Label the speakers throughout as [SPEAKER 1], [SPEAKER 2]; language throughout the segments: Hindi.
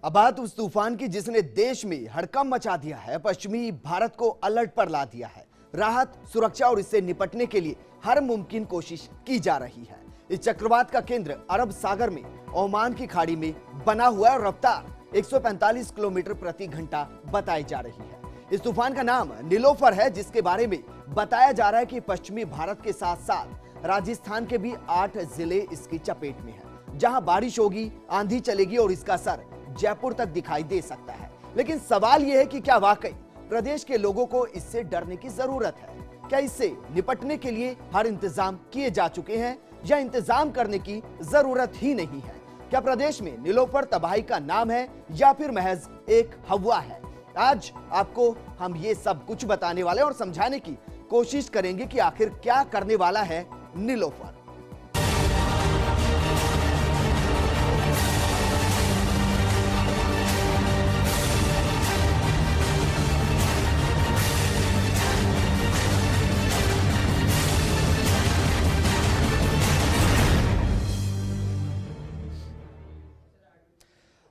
[SPEAKER 1] अब बात उस तूफान की जिसने देश में हड़कंप मचा दिया है, पश्चिमी भारत को अलर्ट पर ला दिया है। राहत, सुरक्षा और इससे निपटने के लिए हर मुमकिन कोशिश की जा रही है। इस चक्रवात का केंद्र अरब सागर में ओमान की खाड़ी में बना हुआ है और रफ्तार 145 किलोमीटर प्रति घंटा बताई जा रही है। इस तूफान का नाम नीलोफर है, जिसके बारे में बताया जा रहा है कि पश्चिमी भारत के साथ साथ राजस्थान के भी 8 जिले इसकी चपेट में है, जहां बारिश होगी, आंधी चलेगी और इसका असर जयपुर तक दिखाई दे सकता है। लेकिन सवाल यह है कि क्या वाकई प्रदेश के लोगों को इससे डरने की जरूरत है? क्या इससे निपटने के लिए हर इंतजाम किए जा चुके हैं या इंतजाम करने की जरूरत ही नहीं है? क्या प्रदेश में नीलोफर तबाही का नाम है या फिर महज एक हवा है? आज आपको हम ये सब कुछ बताने वाले और समझाने की कोशिश करेंगे कि आखिर क्या करने वाला है नीलोफर।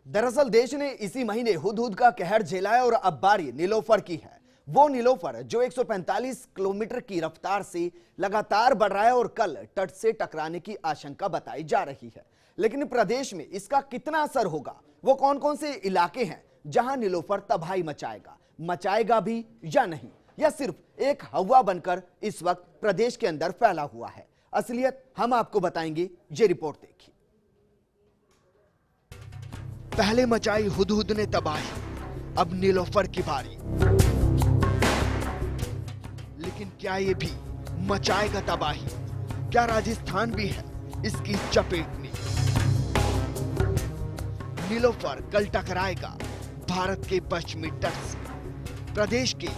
[SPEAKER 1] दरअसल देश ने इसी महीने हुदहुद का कहर झेला है और अब बारी नीलोफर की है। वो नीलोफर जो 145 किलोमीटर की रफ्तार से लगातार बढ़ रहा है और कल तट से टकराने की आशंका बताई जा रही है। लेकिन प्रदेश में इसका कितना असर होगा? वो कौन कौन से इलाके हैं जहां नीलोफर तबाही मचाएगा भी या नहीं, या सिर्फ एक हवा बनकर इस वक्त प्रदेश के अंदर फैला हुआ है? असलियत हम आपको बताएंगे, ये रिपोर्ट देखिए। पहले मचाई हुदहुद ने तबाही, अब नीलोफर की बारी। लेकिन क्या ये भी मचाएगा तबाही? क्या राजस्थान भी है इसकी चपेट में? नीलोफर कल टकराएगा भारत के पश्चिमी तट से। प्रदेश के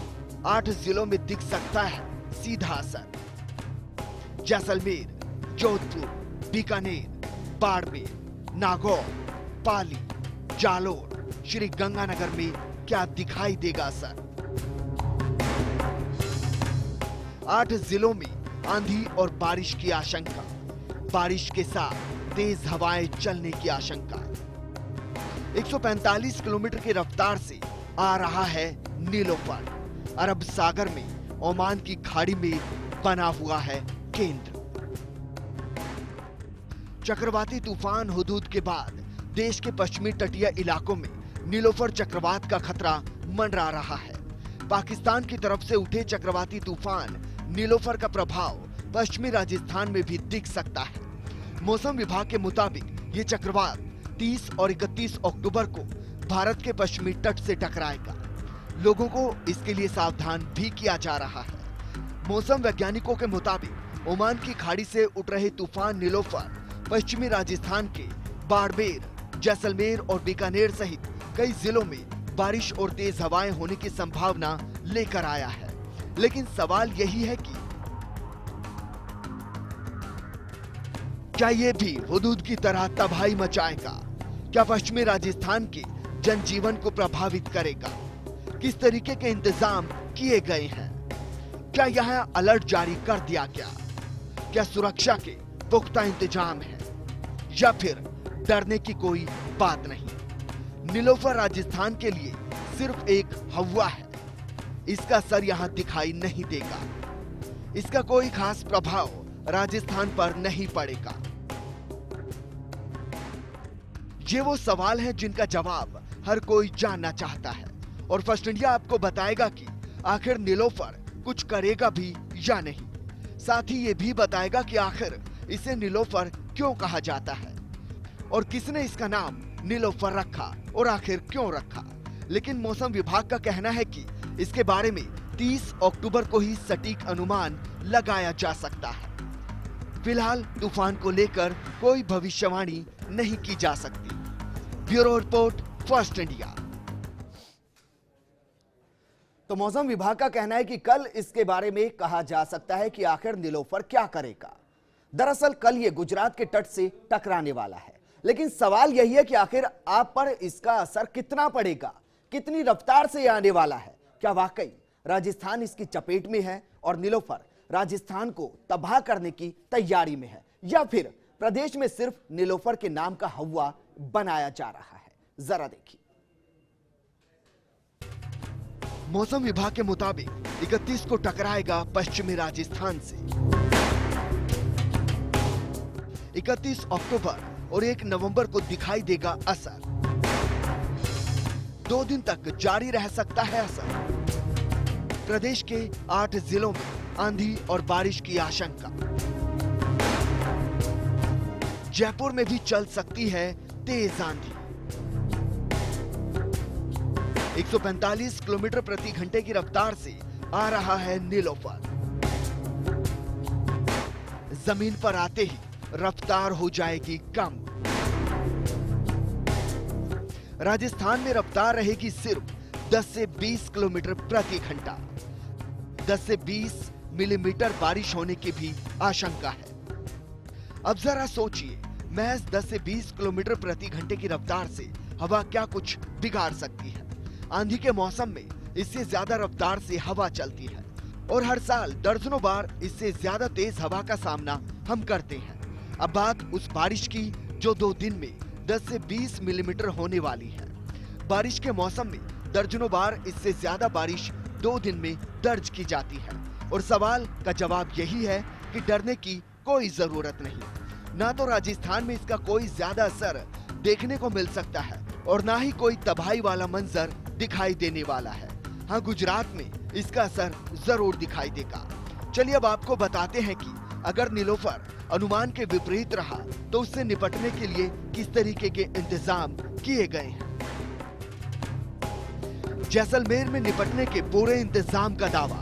[SPEAKER 1] 8 जिलों में दिख सकता है सीधा असर। जैसलमेर, जोधपुर, बीकानेर, बाड़मेर, नागौर, पाली, जालोर, श्री गंगानगर में क्या दिखाई देगा असर? 8 जिलों में आंधी और बारिश की आशंका, बारिश के साथ तेज हवाएं चलने की आशंका। 145 किलोमीटर की रफ्तार से आ रहा है नीलोफर। अरब सागर में ओमान की खाड़ी में बना हुआ है केंद्र। चक्रवाती तूफान हुदहुद के बाद देश के पश्चिमी तटीय इलाकों में नीलोफर चक्रवात का खतरा मंडरा रहा है। पाकिस्तान की तरफ से उठे चक्रवाती तूफान नीलोफर का प्रभाव पश्चिमी राजस्थान में भी दिख सकता है। मौसम विभाग के मुताबिक ये चक्रवात 30 और 31 अक्टूबर को भारत के पश्चिमी तट से टकराएगा। लोगों को इसके लिए सावधान भी किया जा रहा है। मौसम वैज्ञानिकों के मुताबिक ओमान की खाड़ी से उठ रहे तूफान नीलोफर पश्चिमी राजस्थान के बाड़मेर, जैसलमेर और बीकानेर सहित कई जिलों में बारिश और तेज हवाएं होने की संभावना लेकर आया है। लेकिन सवाल यही है कि क्या ये भी हुदहुद की तरह तबाही मचाएगा? क्या पश्चिमी राजस्थान के जनजीवन को प्रभावित करेगा? किस तरीके के इंतजाम किए गए हैं? क्या यहां अलर्ट जारी कर दिया गया? क्या सुरक्षा के पुख्ता इंतजाम है या फिर डरने की कोई बात नहीं? नीलोफर राजस्थान के लिए सिर्फ एक हवा है। इसका असर यहां दिखाई नहीं देगा। इसका कोई खास प्रभाव राजस्थान पर नहीं पड़ेगा। ये वो सवाल हैं जिनका जवाब हर कोई जानना चाहता है और फर्स्ट इंडिया आपको बताएगा कि आखिर नीलोफर कुछ करेगा भी या नहीं। साथ ही ये भी बताएगा कि आखिर इसे नीलोफर क्यों कहा जाता है और किसने इसका नाम नीलोफर रखा और आखिर क्यों रखा। लेकिन मौसम विभाग का कहना है कि इसके बारे में 30 अक्टूबर को ही सटीक अनुमान लगाया जा सकता है। फिलहाल तूफान को लेकर कोई भविष्यवाणी नहीं की जा सकती। Bureau report, first India. तो मौसम विभाग का कहना है कि कल इसके बारे में कहा जा सकता है कि आखिर नीलोफर क्या करेगा। दरअसल कल ये गुजरात के तट से टकराने वाला है, लेकिन सवाल यही है कि आखिर आप पर इसका असर कितना पड़ेगा, कितनी रफ्तार से ये आने वाला है? क्या वाकई राजस्थान इसकी चपेट में है और नीलोफर राजस्थान को तबाह करने की तैयारी में है, या फिर प्रदेश में सिर्फ नीलोफर के नाम का हवा बनाया जा रहा है? जरा देखिए। मौसम विभाग के मुताबिक 31 को टकराएगा पश्चिमी राजस्थान से। 31 अक्टूबर और 1 नवंबर को दिखाई देगा असर। 2 दिन तक जारी रह सकता है असर। प्रदेश के 8 जिलों में आंधी और बारिश की आशंका। जयपुर में भी चल सकती है तेज आंधी। 145 किलोमीटर प्रति घंटे की रफ्तार से आ रहा है नीलोफर। जमीन पर आते ही रफ्तार हो जाएगी कम। राजस्थान में रफ्तार रहेगी सिर्फ 10 से 20 किलोमीटर प्रति घंटा। 10 से 20 मिलीमीटर बारिश होने की भी आशंका है। अब जरा सोचिए, महज 10 से 20 किलोमीटर प्रति घंटे की रफ्तार से हवा क्या कुछ बिगाड़ सकती है। आंधी के मौसम में इससे ज्यादा रफ्तार से हवा चलती है और हर साल दर्जनों बार इससे ज्यादा तेज हवा का सामना हम करते हैं। अब बात उस बारिश की जो 2 दिन में 10 से 20 मिलीमीटर होने वाली है। बारिश के मौसम में दर्जनों बार इससे ज्यादा बारिश 2 दिन में दर्ज की जाती है और सवाल का जवाब यही है कि डरने की कोई जरूरत नहीं। ना तो राजस्थान में इसका कोई ज्यादा असर देखने को मिल सकता है और ना ही कोई तबाही वाला मंजर दिखाई देने वाला है। हाँ, गुजरात में इसका असर जरूर दिखाई देगा। चलिए अब आपको बताते हैं कि अगर नीलोफर अनुमान के विपरीत रहा तो उससे निपटने के लिए किस तरीके के इंतजाम किए गए हैं। जैसलमेर में निपटने के पूरे इंतजाम का दावा।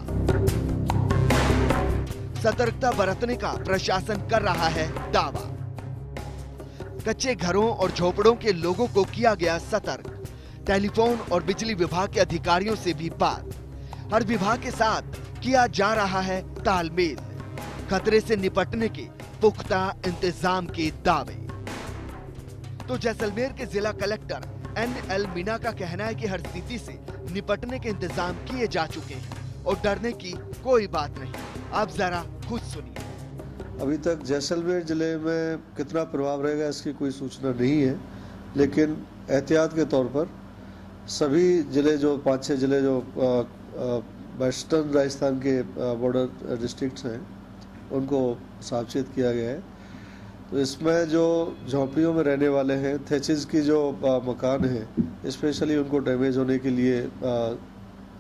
[SPEAKER 1] सतर्कता बरतने का प्रशासन कर रहा है दावा। कच्चे घरों और झोपड़ों के लोगों को किया गया सतर्क। टेलीफोन और बिजली विभाग के अधिकारियों से भी बात। हर विभाग के साथ किया जा रहा है तालमेल। खतरे से निपटने के पुख्ता इंतजाम के दावे। तो जैसलमेर के जिला कलेक्टर NL मीना का कहना है कि हर स्थिति से निपटने के इंतजाम किए जा चुके हैं और डरने की कोई बात नहीं। आप जरा खुद सुनिए।
[SPEAKER 2] अभी तक जैसलमेर जिले में कितना प्रभाव रहेगा इसकी कोई सूचना नहीं है, लेकिन एहतियात के तौर पर सभी जिले जो 5-6 जिले जो वेस्टर्न राजस्थान के बॉर्डर डिस्ट्रिक्ट्स हैं उनको सावचेत किया गया है। तो इसमें जो झोंपड़ियों में रहने वाले हैं, थेचिस की जो मकान है, स्पेशली उनको डैमेज होने के लिए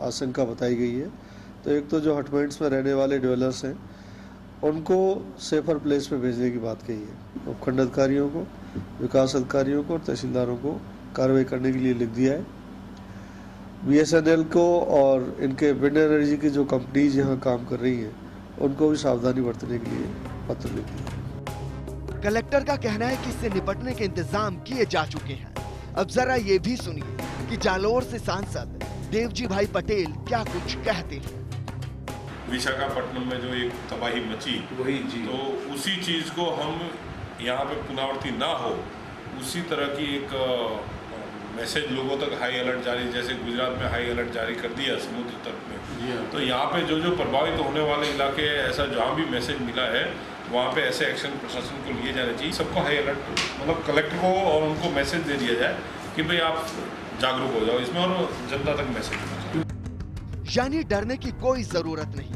[SPEAKER 2] आशंका बताई गई है। तो एक तो जो हटमेंट्स में रहने वाले ड्वेलर्स हैं उनको सेफर प्लेस पे भेजने की बात कही है। उपखंड अधिकारियों को, विकास अधिकारियों को और तहसीलदारों को कार्रवाई करने के लिए लिख दिया है। BSNL को और इनके विंड एनर्जी की जो कंपनीज यहाँ काम कर रही हैं उनको भी सावधानी बरतने के लिए पत्र लिख दिया।
[SPEAKER 1] कलेक्टर का कहना है कि इससे निपटने के इंतजाम किए जा चुके हैं। अब जरा ये भी सुनिए कि जालोर से सांसद देवजी भाई पटेल क्या कुछ कहते हैं।
[SPEAKER 3] विशाखापट्टनम में जो एक तबाही मची वही जी, तो उसी चीज को हम यहाँ पे पुनरावृत्ति ना हो, उसी तरह की एक मैसेज लोगों तक हाई अलर्ट जारी, जैसे गुजरात में हाई अलर्ट जारी कर दिया समुद्र तट में, तो यहाँ पे जो जो प्रभावित होने वाले इलाके, ऐसा जहाँ भी मैसेज मिला है वहाँ पे ऐसे एक्शन प्रशासन को लिए जाने चाहिए। सबको हाई अलर्ट, मतलब कलेक्टर को और उनको मैसेज दे दिया जाए कि भाई आप जागरूक हो जाओ इसमें और जनता तक मैसेज होना चाहिए।
[SPEAKER 1] यानी डरने की कोई जरूरत नहीं,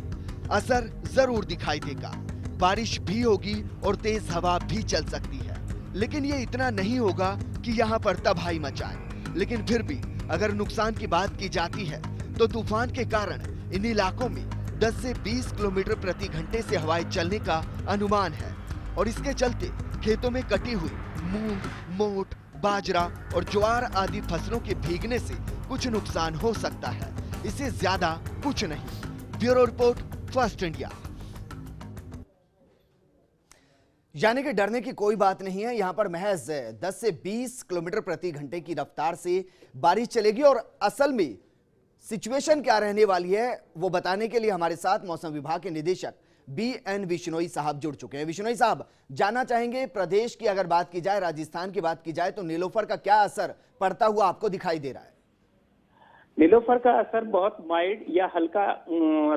[SPEAKER 1] असर जरूर दिखाई देगा। बारिश भी होगी और तेज हवा भी चल सकती है, लेकिन ये इतना नहीं होगा कि यहाँ पर तबाही मचाए। लेकिन फिर भी अगर नुकसान की बात की जाती है तो तूफान के कारण इन इलाकों में 10 से 20 किलोमीटर प्रति घंटे से हवाएं चलने का अनुमान है और इसके चलते खेतों में कटी हुई मूंग, मोट, बाजरा और ज्वार आदि फसलों के भीगने से कुछ नुकसान हो सकता है, इससे ज्यादा कुछ नहीं। Bureau report, first India.
[SPEAKER 4] यानी कि डरने की कोई बात नहीं है। यहां पर महज 10 से 20 किलोमीटर प्रति घंटे की रफ्तार से बारिश चलेगी और असल में सिचुएशन क्या रहने वाली है वो बताने के लिए हमारे साथ मौसम विभाग के निदेशक BN विश्नोई साहब जुड़ चुके हैं। विश्नोई साहब, जानना चाहेंगे प्रदेश की अगर बात की जाए, राजस्थान की बात की जाए तो नीलोफर का क्या असर पड़ता हुआ आपको दिखाई दे रहा है?
[SPEAKER 5] नीलोफर का असर बहुत माइल्ड या हल्का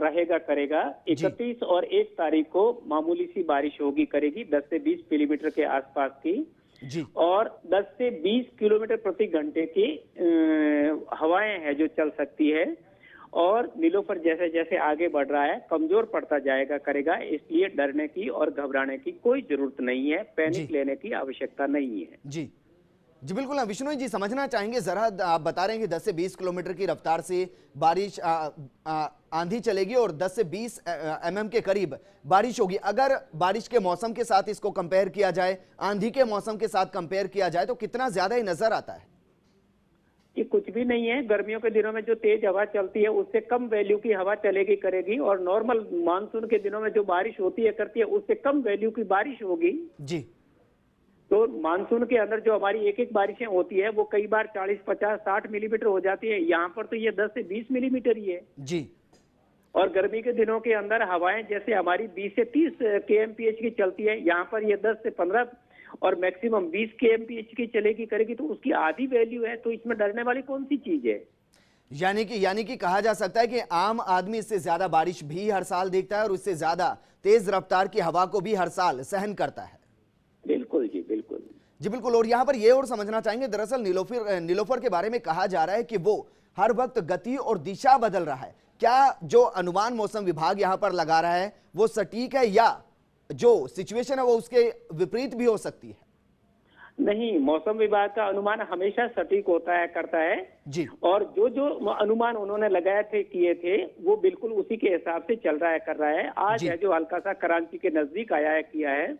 [SPEAKER 5] रहेगा करेगा। 31 और 1 तारीख को मामूली सी बारिश होगी करेगी 10 से 20 मिलीमीटर के आसपास की
[SPEAKER 4] जी, और
[SPEAKER 5] 10 से 20 किलोमीटर प्रति घंटे की हवाएं हैं जो चल सकती है। और नीलोफर जैसे जैसे आगे बढ़ रहा है कमजोर पड़ता जाएगा करेगा, इसलिए डरने की और घबराने की कोई जरूरत नहीं है, पैनिक लेने की आवश्यकता नहीं है।
[SPEAKER 1] जी जी बिल्कुल। विष्णु जी समझना चाहेंगे जरा, आप बता रहे हैं कि 10 से 20 किलोमीटर की रफ्तार से बारिश आंधी चलेगी और 10 से 20 mm के करीब बारिश होगी। अगर बारिश के मौसम के साथ इसको कंपेयर किया जाए, आंधी के मौसम के साथ कंपेयर किया जाए, तो कितना ज्यादा ही नजर आता है?
[SPEAKER 5] ये कुछ भी नहीं है। गर्मियों के दिनों में जो तेज हवा चलती है उससे कम वैल्यू की हवा चलेगी करेगी, और नॉर्मल मानसून के दिनों में जो बारिश होती है करती है उससे कम वैल्यू की बारिश होगी
[SPEAKER 1] जी।
[SPEAKER 5] तो मानसून के अंदर जो हमारी एक एक बारिशें होती है वो कई बार 40, 50, 60 मिलीमीटर हो जाती है, यहाँ पर तो ये 10 से 20 मिलीमीटर ही है
[SPEAKER 1] जी।
[SPEAKER 5] और गर्मी के दिनों के अंदर हवाएं जैसे हमारी 20 से 30 kmph की चलती है, यहाँ पर ये 10 से 15 और मैक्सिमम 20 kmph की चलेगी करेगी, तो उसकी आधी वैल्यू है, तो इसमें डरने वाली कौन सी चीज है?
[SPEAKER 1] यानी कि कहा जा सकता है कि आम आदमी इससे ज्यादा बारिश भी हर साल देखता है और उससे ज्यादा तेज रफ्तार की हवा को भी हर साल सहन करता है।
[SPEAKER 5] बिल्कुल जी, बिल्कुल
[SPEAKER 1] जी बिल्कुल। और यहाँ पर ये और समझना चाहेंगे, दरअसल नीलोफर के बारे में कहा जा रहा है कि वो हर वक्त गति और दिशा बदल रहा है। क्या जो अनुमान मौसम विभाग यहाँ पर लगा रहा है वो सटीक है, या जो सिचुएशन है वो उसके विपरीत भी हो सकती है?
[SPEAKER 5] नहीं, मौसम विभाग का अनुमान हमेशा सटीक होता है करता है
[SPEAKER 1] जी।
[SPEAKER 5] और जो जो अनुमान उन्होंने लगाए थे किए थे वो बिल्कुल उसी के हिसाब से चल रहा है कर रहा है। आज है जो हल्का सा कराची के नजदीक आया है किया है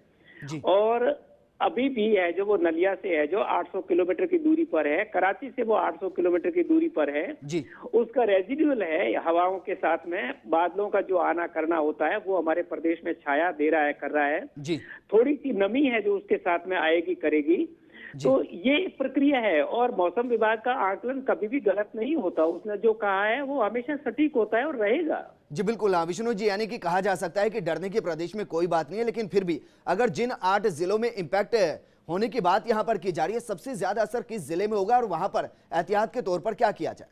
[SPEAKER 1] जी।
[SPEAKER 5] और अभी भी है जो वो नलिया से है जो 800 किलोमीटर की दूरी पर है, कराची से वो 800 किलोमीटर की दूरी पर है
[SPEAKER 1] जी।
[SPEAKER 5] उसका रेजिडुअल है हवाओं के साथ में बादलों का जो आना करना होता है वो हमारे प्रदेश में छाया दे रहा है कर रहा है
[SPEAKER 1] जी।
[SPEAKER 5] थोड़ी सी नमी है जो उसके साथ में आएगी करेगी। तो ये प्रक्रिया है और मौसम विभाग का आकलन कभी भी गलत नहीं होता, उसने जो कहा है वो हमेशा सटीक होता है और रहेगा।
[SPEAKER 1] जी बिल्कुल। विष्णु जी, यानी कि कहा जा सकता है कि डरने के प्रदेश में कोई बात नहीं है, लेकिन फिर भी अगर जिन 8 जिलों में इंपैक्ट होने की बात यहां पर की जा रही है, सबसे ज्यादा असर किस जिले में होगा और वहां पर एहतियात के तौर पर क्या किया जाए?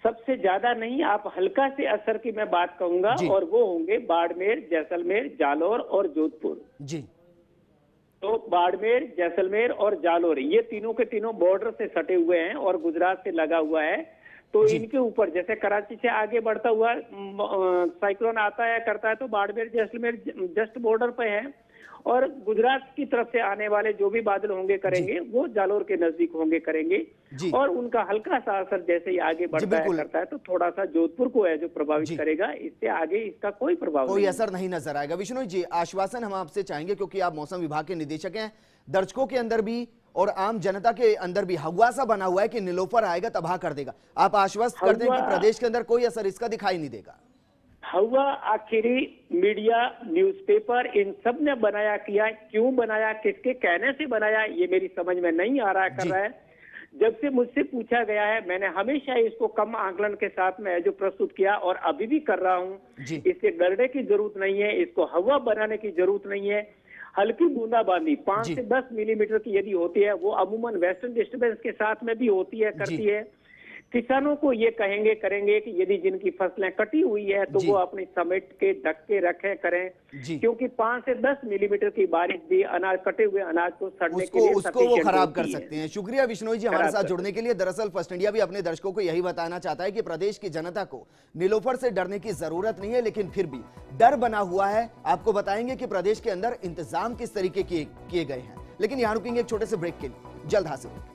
[SPEAKER 5] सबसे ज्यादा नहीं, आप हल्का से असर की मैं बात कहूंगा और वो होंगे बाड़मेर, जैसलमेर, जालौर और जोधपुर।
[SPEAKER 1] जी।
[SPEAKER 5] तो बाड़मेर, जैसलमेर और जालौर ये तीनों के तीनों बॉर्डर से सटे हुए हैं और गुजरात से लगा हुआ है, तो इनके ऊपर जैसे कराची से आगे बढ़ता हुआ साइक्लोन आता है करता है तो बाड़मेर, जैसलमेर जस्ट बॉर्डर पे है और गुजरात की तरफ से आने वाले जो भी बादल होंगे करेंगे वो जालौर के नजदीक होंगे करेंगे और उनका हल्का सा असर जैसे ही आगे बढ़ता है करता है तो थोड़ा सा जोधपुर को है जो प्रभावित करेगा, इससे आगे इसका कोई प्रभाव
[SPEAKER 1] कोई असर नहीं नजर आएगा। विष्णु जी, आश्वासन हम आपसे चाहेंगे क्योंकि आप मौसम विभाग के निदेशक हैं, दर्शकों के अंदर भी और आम जनता के अंदर भी हवा सा बना हुआ है कि नीलोफर आएगा तबाह कर देगा। आप आश्वस्त कर दें कि प्रदेश के अंदर कोई असर इसका दिखाई नहीं देगा।
[SPEAKER 5] हवा आखिरी मीडिया, न्यूज़पेपर इन सब ने बनाया किया, क्यों बनाया, किसके कहने से बनाया, ये मेरी समझ में नहीं आ रहा है कर रहा है। जब से मुझसे पूछा गया है मैंने हमेशा इसको कम आकलन के साथ में जो प्रस्तुत किया और अभी भी कर रहा हूँ। इससे डरने की जरूरत नहीं है, इसको हवा बनाने की जरूरत नहीं है। हल्की बूंदाबांदी 5 से 10 मिलीमीटर की यदि होती है वो अमूमन वेस्टर्न डिस्टर्बेंस के साथ में भी होती है करती है। किसानों को ये कहेंगे करेंगे कि यदि जिनकी फसलें कटी हुई है तो वो अपनी समेट के ढक के रखें करें, क्योंकि 5 से 10 मिलीमीटर की बारिश भी अनाज कटे हुए अनाज को सड़ने के लिए
[SPEAKER 1] उसको वो खराब कर सकते हैं। शुक्रिया विष्णु जी हमारे साथ जुड़ने के लिए। दरअसल फर्स्ट इंडिया भी अपने दर्शकों को यही बताना चाहता है कि प्रदेश की जनता को नीलोफर से डरने की जरूरत नहीं है, लेकिन फिर भी डर बना हुआ है। आपको बताएंगे कि प्रदेश के अंदर इंतजाम किस तरीके किए गए हैं, लेकिन यहां रुकेंगे एक छोटे से ब्रेक के लिए, जल्द हाजिर।